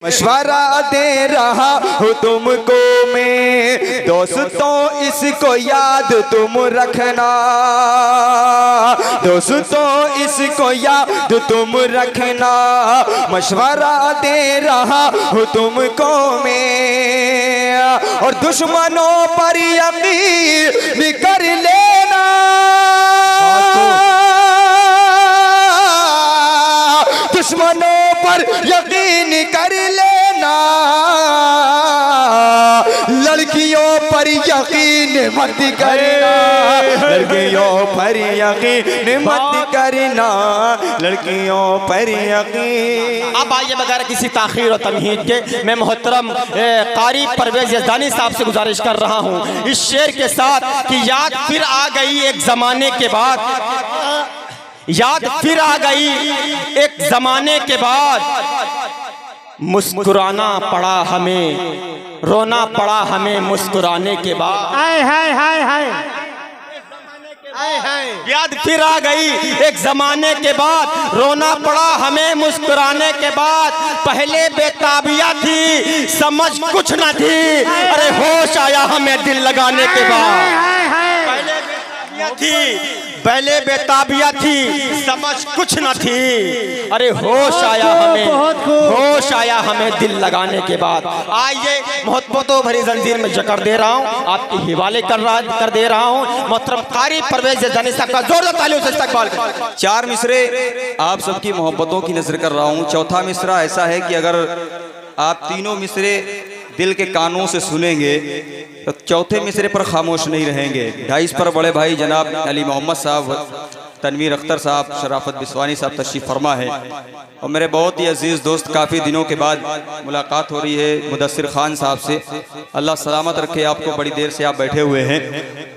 मशवरा दे रहा हूँ तुमको मैं, दोस्तों इसको याद तुम रखना, दोस्तों इसको याद तुम रखना। मशवरा दे रहा हूँ तुमको मैं, और दुश्मनों पर यकीन कर लेना, दुश्मनों पर यकीन कर लेना, लड़कियों पर यकीन मत करना, लड़कियों पर यकीन मत करना, लड़कियों पर यकीन। अब आइए बगैर किसी ताखीर और तमहीद के मैं मोहतरम कारी परवेज यज़दानी साहब से गुजारिश कर रहा हूँ इस शेर के साथ कि याद फिर आ गई एक ज़माने के बाद, याद फिर आ गई एक ज़माने के बाद, मुस्कुराना पड़ा हमें, रोना पड़ा हमें मुस्कुराने के बाद। हाय हाय हाय हाय याद फिर आ गई एक ज़माने के बाद, रोना पड़ा हमें मुस्कुराने के बाद। पहले बेताबिया थी समझ कुछ न थी, अरे होश आया हमें दिल लगाने के बाद। पहले बेताबिया थी, पहले बेताबिया थी समझ कुछ न थी, अरे होश आया हमें, होश आया हमें दिल लगाने के बाद। आइए मोहब्बतों भरी जंजीर में जकड़ दे रहा हूँ, आपके हिवाले कर दे रहा हूँ मोहतरम कारी परवेज यज़दानी साहब का जोरदार तालियों से इस्तकबाल करें। चार मिसरे आप सबकी मोहब्बतों की नजर कर रहा हूँ। चौथा मिसरा ऐसा है कि अगर आप तीनों मिसरे दिल के कानों से सुनेंगे तो चौथे मिसरे पर खामोश नहीं रहेंगे। 2.5 पर बड़े भाई जनाब अली मोहम्मद साहब, तनवीर अख्तर साहब, शराफत बिस्वानी साहब तशरीफ़ फरमा है, और मेरे बहुत ही अजीज़ दोस्त काफ़ी दिनों के बाद मुलाकात हो रही है मुदस्सिर खान साहब से। अल्लाह सलामत रखे आपको, बड़ी देर से आप बैठे हुए हैं।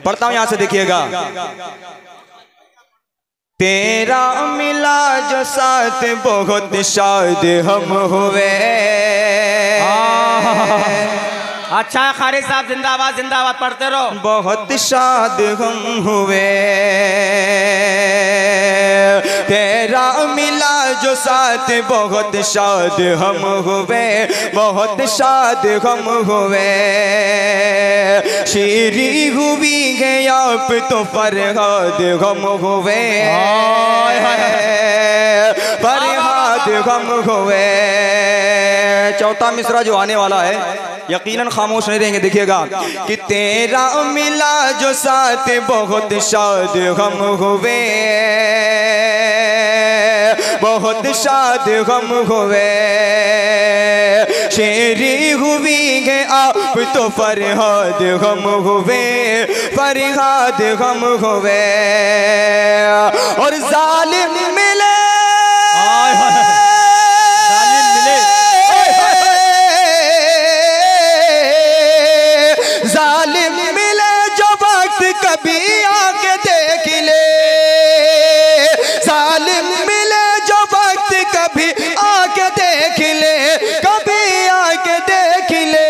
पढ़ता हूँ यहाँ से, देखिएगा। तेरा मिला जो साथ बहुत शाद हम हुए। अच्छा है कारी साहब, जिंदाबाद जिंदाबाद, पढ़ते रहो। बहुत शाद हम हुए, तेरा मिला जो साथ बहुत शाद हम हुए, बहुत शाद हम हुए। शीरी हुई है आप तो फरहाद हम हुए, फरहाद हम हुए। चौथा मिसरा जो आने वाला है यकीनन खामोश नहीं रहेंगे, देखिएगा कि तेरा मिला जो साथ बहुत शाद हम हुए, बहुत शाद हम हुए। शेरी हुई है आप तो फरहाद हम हुए, फरहाद हम हुए। और जालिम मिले, जालिम मिले जो वक्त कभी आके देख ले, जालिम मिले जो वक्त कभी आके देख ले, कभी आके देख ले।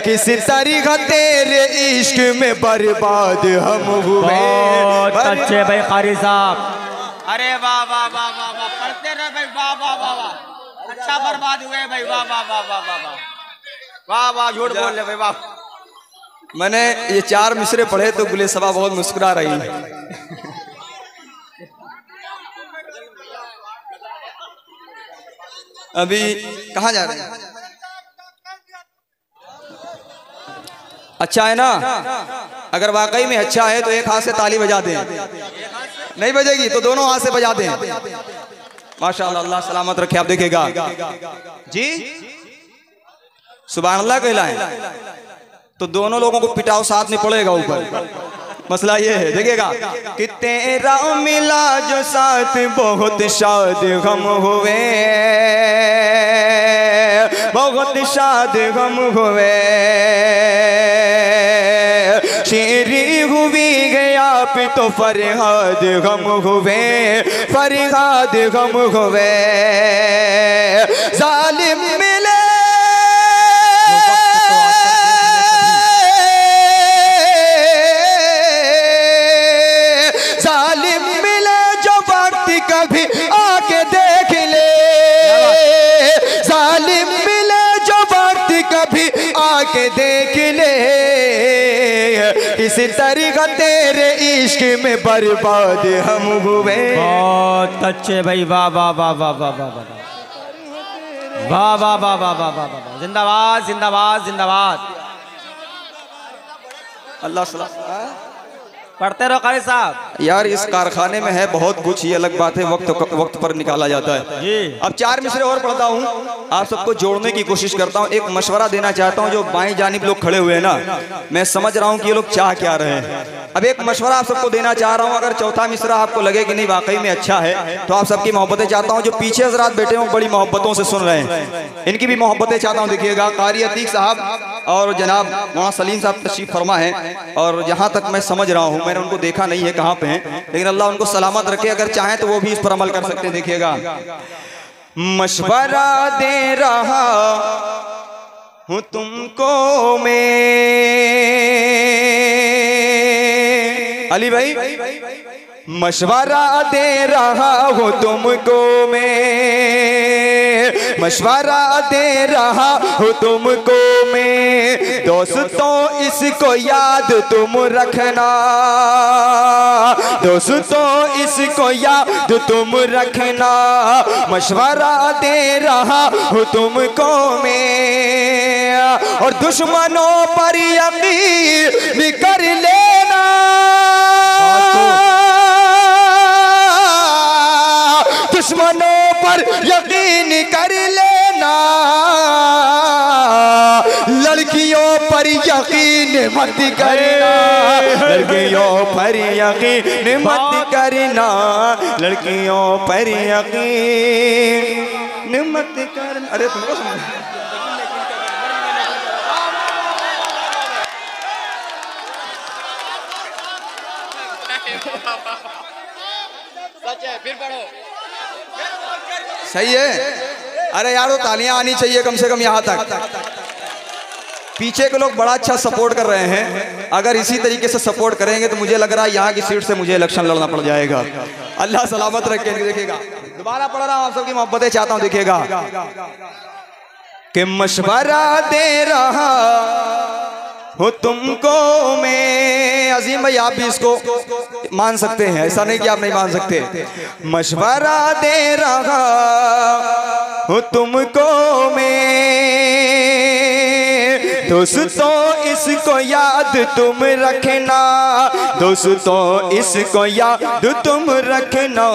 किस तरीक़ा तेरे इश्क में बर्बाद हम हुए। अच्छे भाई कारी साहब, अरे वाह वाह वाह वाह वाह, पढ़ते रहे भाई, वाह वाह वाह वाह, अच्छा बर्बाद हुए भाई, वाह वाह वाह वाह वाह वाह वाह वाह, झूठ बोल रहे भाई, वाह। मैंने ये 4 मिसरे पढ़े तो गुले सबा बहुत मुस्कुरा रही है। अभी कहाँ जा रहे हैं? अच्छा है ना? अगर वाकई में अच्छा है तो एक हाथ से ताली बजा दें, नहीं बजेगी तो दोनों हाथ से बजा दें। माशाअल्लाह, अल्लाह सलामत रखे। आप देखिएगा जी, सुभान अल्लाह कहलाएं तो दोनों लोगों को पिटाओ, साथ में पड़ेगा ऊपर। मसला ये है, देखिएगा कि तेरा मिला जो साथ बहुत शाद हम हुए, बहुत शाद हम हुए। शेरी हुई गया आप तो फरहाद हम हुए, फरहाद हम हुए। जालिम मिले, जालिम मिले जो वक्त कभी आके देख ले, के देख ले, किस तरीका तेरे इश्क में बर्बाद हम हुए। बहुत अच्छे भाई, वाह वाह वाह वाह वाह वाह वाह वाह वाह वाह वाह वाह वाह वाह, जिंदाबाद जिंदाबाद जिंदाबाद। अल्लाह सलाम। पढ़ते रहो कारी साहब। यार इस कारखाने में है बहुत कुछ, ये अलग बात है, वक्त पर निकाला जाता है जी। अब 4 मिसरे और पढ़ता हूँ, आप सबको जोड़ने की कोशिश करता हूँ। एक मशवरा देना चाहता हूँ, जो बाएं जानिब लोग खड़े हुए हैं ना, मैं समझ रहा हूँ कि ये लोग चाह क्या रहे हैं। अब एक मशवरा आप सबको देना चाह रहा हूँ, अगर चौथा मिसरा आपको लगे कि नहीं वाकई में अच्छा है, तो आप सबकी मोहब्बतें चाहता हूँ। जो पीछे हजरात बैठे हों बड़ी मोहब्बतों से सुन रहे हैं, इनकी भी मोहब्बतें चाहता हूँ। देखिएगा, कारी अतीक साहब और जनाब मौलाना सलीम साहब तशरीफ फरमा है, और जहाँ तक मैं समझ रहा हूँ, मैंने उनको देखा नहीं है कहाँ पे हैं, लेकिन अल्लाह उनको सलामत रखे। अगर चाहें तो वो भी इस पर अमल कर सकते हैं। देखिएगा, मशवरा दे रहा हूँ तुमको मैं, अली भाई, मशवरा दे रहा हूँ तुमको मैं, मशवरा दे रहा हूँ तुमको मैं। दोस्तों इसको याद तुम रखना, दोस्तों इसको याद तुम रखना। मशवरा दे रहा हूँ तुमको मैं, और दुश्मनों पर यकीन कर लेना, दुश्मनों पर यकीन कर लेना। लड़कियों पर यकीन मत करना, लड़कियों पर यकीन मत करना, लड़कियों पर यकीन मत करना। अरे तुमको समझ सच है, फिर पढ़ो। सही है। अरे यार वो तालियां आनी चाहिए कम से कम यहाँ तक। पीछे के लोग बड़ा अच्छा सपोर्ट कर रहे हैं, अगर इसी तरीके से सपोर्ट करेंगे तो मुझे लग रहा है यहाँ की सीट से मुझे इलेक्शन लड़ना पड़ जाएगा। अल्लाह सलामत रखे। देखिएगा, दोबारा पढ़ रहा हूँ, आप सबकी मोहब्बतें चाहता हूँ। देखिएगा कि मशवरा दे रहा हूँ तुमको मैं। अजीम भाई आप भी इसको मान सकते हैं, ऐसा नहीं कि आप नहीं मान सकते। मशवरा दे रहा हूँ तुमको मैं, दोस्तों इसको याद तुम रखना, दोस्तों इसको याद तुम रखना।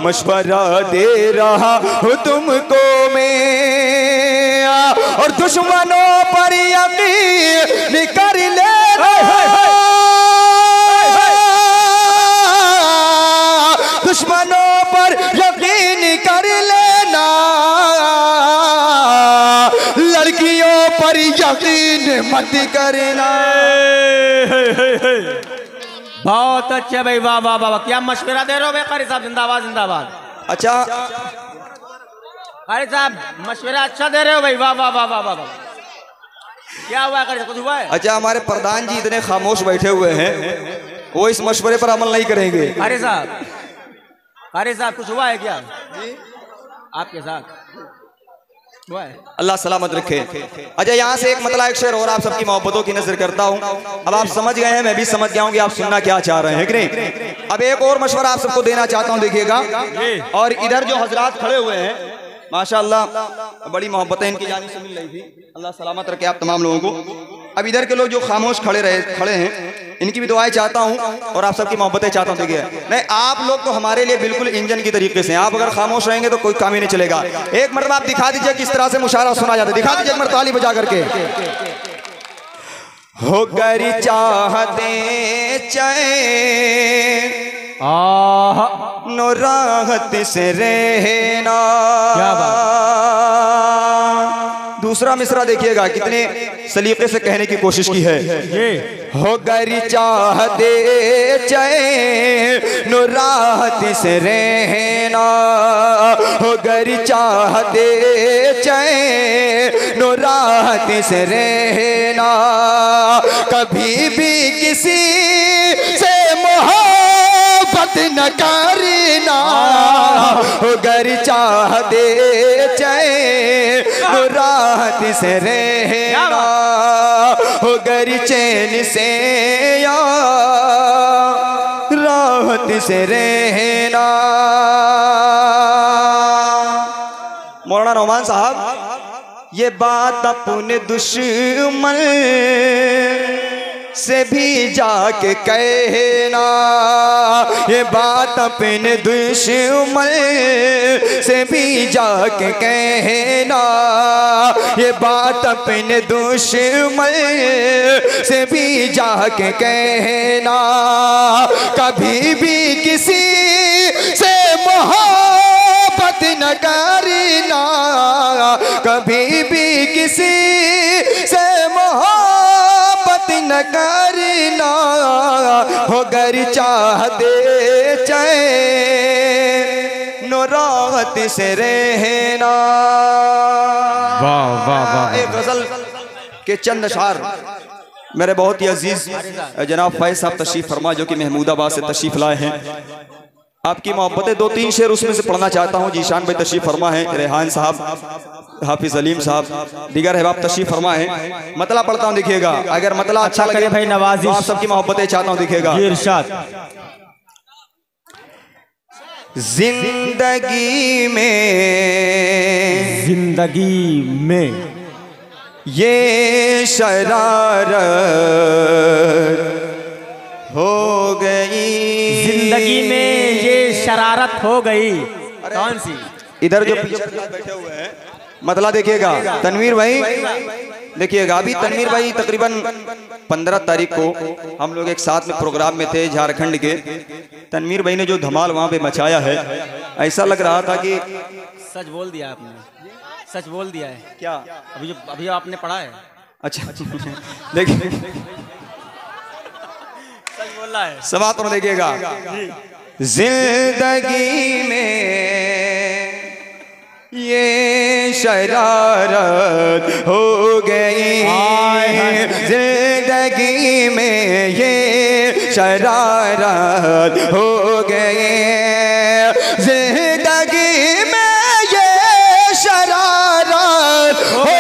मशवरा दे रहा हूँ तुमको मैं, और दुश्मनों पर यकीन कर लेना, दुश्मनों पर यकीन कर लेना, लड़कियों पर यकीन मत करना। बहुत अच्छे भाई, वाह वाह वाह, क्या मशवरा दे रहे हो भाई कारी साहब, जिंदाबाद जिंदाबाद। अच्छा कारी साहब मशवरा अच्छा दे रहे हो भाई, वाह वाह वाह वाह वाह। क्या हुआ है, कुछ हुआ है? अच्छा, हमारे प्रधान जी इतने खामोश बैठे हुए हैं, वो इस मशवरे पर अमल नहीं करेंगे। कारी साहब कुछ हुआ है क्या आपके साथ? हुआ है? अल्लाह सलामत रखे। अच्छा, यहाँ से एक मतलब एक शेर और आप सबकी मोहब्बतों की नजर करता हूँ। अब आप समझ गए हैं, मैं भी समझ गया हूँ कि आप सुनना क्या चाह रहे हैं कि नहीं। अब एक और मशवरा आप सबको देना चाहता हूँ। देखिएगा, और इधर जो हजरात खड़े हुए हैं माशाअल्लाह, बड़ी मोहब्बतें इनकी जानिब से मिल रही थी। अल्लाह सलामत रखे आप तमाम लोगों को। अब इधर के लोग जो खामोश खड़े हैं, इनकी भी दुआएं चाहता हूँ, और आप सबकी मोहब्बतें चाहता हूँ। देखिए, नहीं आप लोग तो हमारे लिए बिल्कुल इंजन की तरीके से हैं, आप अगर खामोश रहेंगे तो कोई काम ही नहीं चलेगा। एक मरतबा आप दिखा दीजिए किस तरह से मुशायरा सुना जाता है, दिखा दीजिए एक मरतबा ताली बजा करके। हो कर चाहते चैन नो राहत से रहना। दूसरा मिसरा देखिएगा, कितने सलीके से कहने की कोशिश की है। हो गरी चाहते चैन नो राहत से रहना, हो गरी चाहते चैन नो राहत से रहना। कभी भी किसी से मोहब्बत न करना, हो गरी चाहते चैन नो राहत से रहना। हो गर चैन से या राहत से रहना। मौलाना नौमान साहब, ये बात अपने दुश्मन से भी जाके कहना, ये बात अपने दुश्मन से भी जाके कहना, ये बात अपने दुश्मन से भी जाके कहना। कभी भी किसी से मोहब्बत न करना, कभी भी किसी से मोहब्बत न करना, हो गर चाहते चैन राहत से रहना। वाह वाह वाह। एक गजल के चंद अशार मेरे बहुत ही अजीज जनाब फैज साहब तशरीफ फरमा, जो कि महमूदाबाद से तशरीफ लाए हैं। आपकी मोहब्बतें दो तीन शेर उसमें से पढ़ना चाहता हूँ। जीशान भाई तशरीफ फरमा है, रेहान साहब, हाफिज अलीम साहब, दीगर अहबाब तशरीफ फरमा है। मतला पढ़ता हूँ, देखिएगा। अगर मतला अच्छा लगे भाई नवाजी, तो आप सबकी मोहब्बतें चाहता हूँ, देखिएगा। जिंदगी में ये शरारत हो गई, जिंदगी में ये शरारत हो गई। कौन सी? इधर जो पीछे बैठे हुए हैं, मतलब देखिएगा। तनवीर भाई देखिएगा, अभी तनवीर भाई तकरीबन 15 तारीख को हम लोग एक साथ में प्रोग्राम में थे झारखंड के। तनवीर भाई ने जो धमाल वहाँ पे मचाया है, ऐसा लग रहा था कि सच बोल दिया आपने, सच बोल दिया है। क्या अभी आपने पढ़ा है? अच्छा देखिए, सच बोल रहा है। समात में देखिएगा। जिंदगी में ये शरारत हो गई, जिंदगी में ये शरारत हो गई, जिंदगी में ये शरारत हो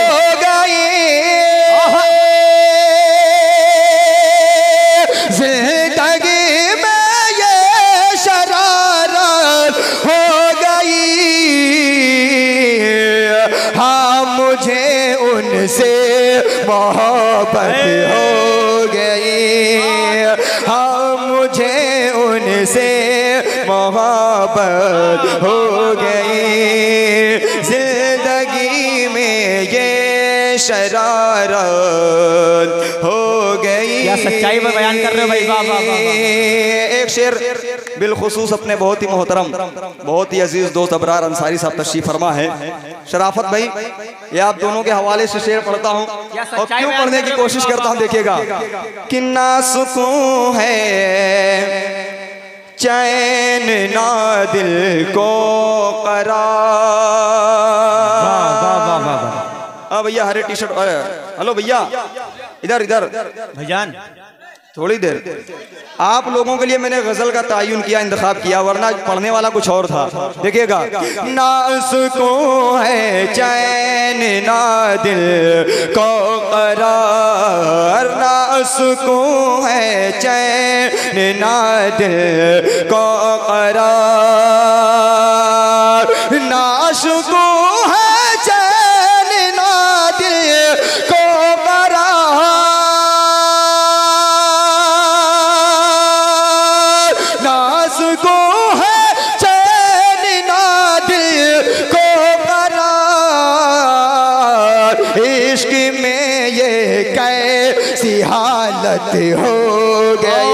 गई, जिंदगी में ये शरारत हो गई। हाँ मुझे उनसे मोहब्बत हो गई, हाँ मुझे उनसे मोहब्बत हो गई, जिंदगी में ये शरारत हो गई। क्या सच्चाई में बयान कर रहे हो भाई, वाह वाह वाह। एक शेर बिलखुसूस अपने बहुत ही मोहतरम, बहुत ही अजीज दोस्त अबरार अंसारी साहब तशरीफ फरमा है। शराफत भाई, ये आप दोनों के हवाले से शेर पढ़ता हूँ और क्यों पढ़ने की कोशिश करता हूँ, देखिएगा। कि ना सुकून है चैन ना दिल को करार। हाँ भैया, हरे टी शर्ट। हेलो भैया, इधर इधर भाईजान, थोड़ी देर। आप लोगों के लिए मैंने गजल का तायुन किया, इंतखाब किया, वरना पढ़ने वाला कुछ और था। देखिएगा। ना सुकून है चैन ना दिल को करार, ना सुकून है चैन ना दिल को करार, ना सुकून है चैन ना दिल को हालत हो गई,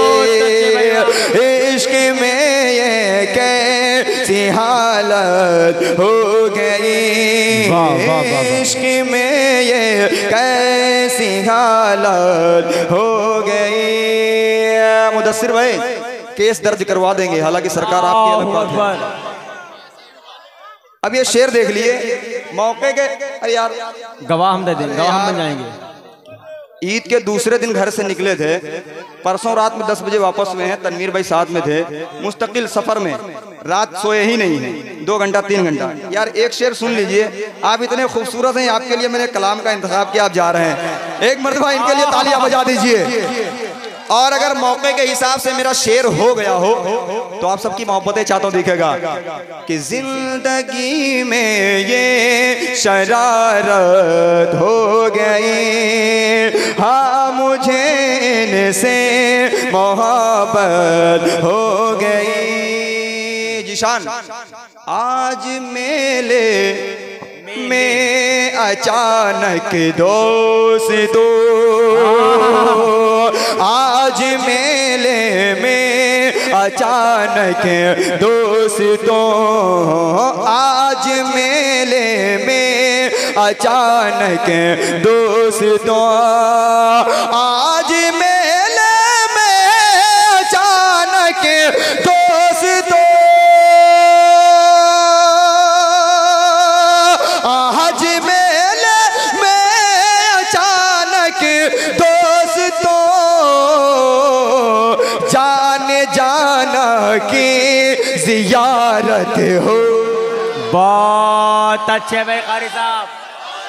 इश्क में ये कैसी हालत हो गई, इश्क में ये कैसी हालत हो गई। मुदस्सिर भाई केस दर्ज करवा देंगे, हालांकि सरकार आपकी अलग बात है। अब ये शेर देख लिए मौके के। अरे यार, गवाह हम दे देंगे, गवाह हम बन जाएंगे। ईद के दूसरे दिन घर से निकले थे, परसों रात में 10 बजे वापस हुए हैं। तनवीर भाई साथ में थे, मुस्तकिल सफर में, रात सोए ही नहीं है, 2 घंटा 3 घंटा। यार एक शेर सुन लीजिए, आप इतने खूबसूरत हैं, आपके लिए मैंने कलाम का इंतखाब किया, आप जा रहे हैं, एक मरतबा इनके लिए तालियां बजा दीजिए। और अगर मौके के हिसाब से मेरा शेर हो गया हो तो आप सबकी मोहब्बतें चाहता हूं, दिखेगा कि जिंदगी में ये शरारत हो गई, हाँ मुझे इनसे मोहब्बत हो गई। जिशान आज मेले में अचानक दोस्तों, आज मेले में अचानक दोस्तों, आज मेले में अचानक दोस्तों, आज मेले में अचानक दोस्तों, आज मेले में अचानक दोस्तों, जाने जाना की जियारत हो। बहुत अच्छे भाई कारी साहब,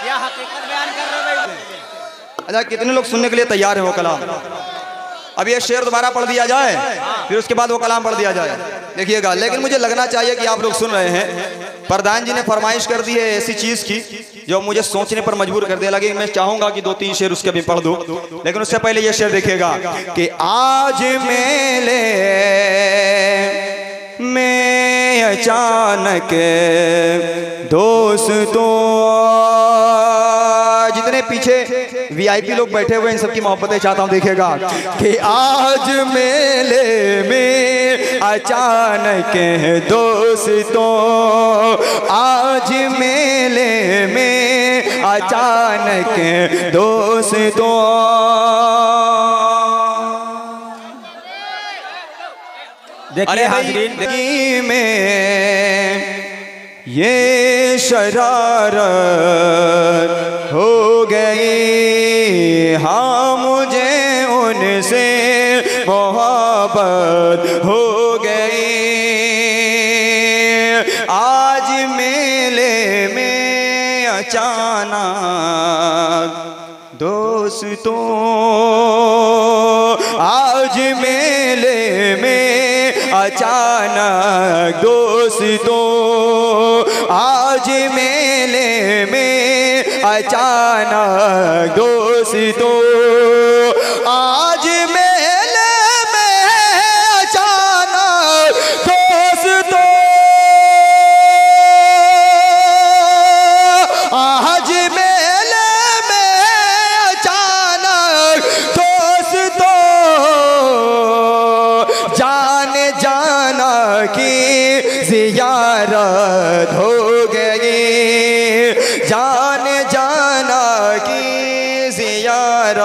क्या हकीकत बयान कर रहे हो भाई। अच्छा कितने लोग सुनने के लिए तैयार है वो कलाम? अब ये शेर दोबारा पढ़ दिया जाए, फिर उसके बाद वो कलाम पढ़ दिया जाए, देखिएगा। लेकिन मुझे लगना चाहिए कि आप लोग सुन रहे हैं। प्रधान जी ने फरमाइश कर दी है ऐसी चीज की जो मुझे सोचने पर मजबूर कर दिया। लगे मैं चाहूंगा कि 2-3 शेर उसके भी पढ़ दूं, लेकिन उससे पहले ये शेर देखिएगा कि आज मेले में अचानक दोस्तों, जितने पीछे वीआईपी लोग बैठे हुए हैं इन सबकी मोहब्बतें चाहता हूं, देखिएगा कि आज मेले में अचानक दोस्तों, आज मेले में अचानक दोस्तों, देखिए हाज़रीन में ये शरारत हो गई, हाँ मुझे उनसे मोहब्बत हो गई, आज मेले में अचानक दोस्तों, आज मेले में अचानक दोस्तों, आज मेले में अचानक दोस्तों, आज मेले में अचानक दोस्तों, आज मेले में अचानक दोस्तों, जाने जाना की जियारत हो गई, जाने जाना की जियारत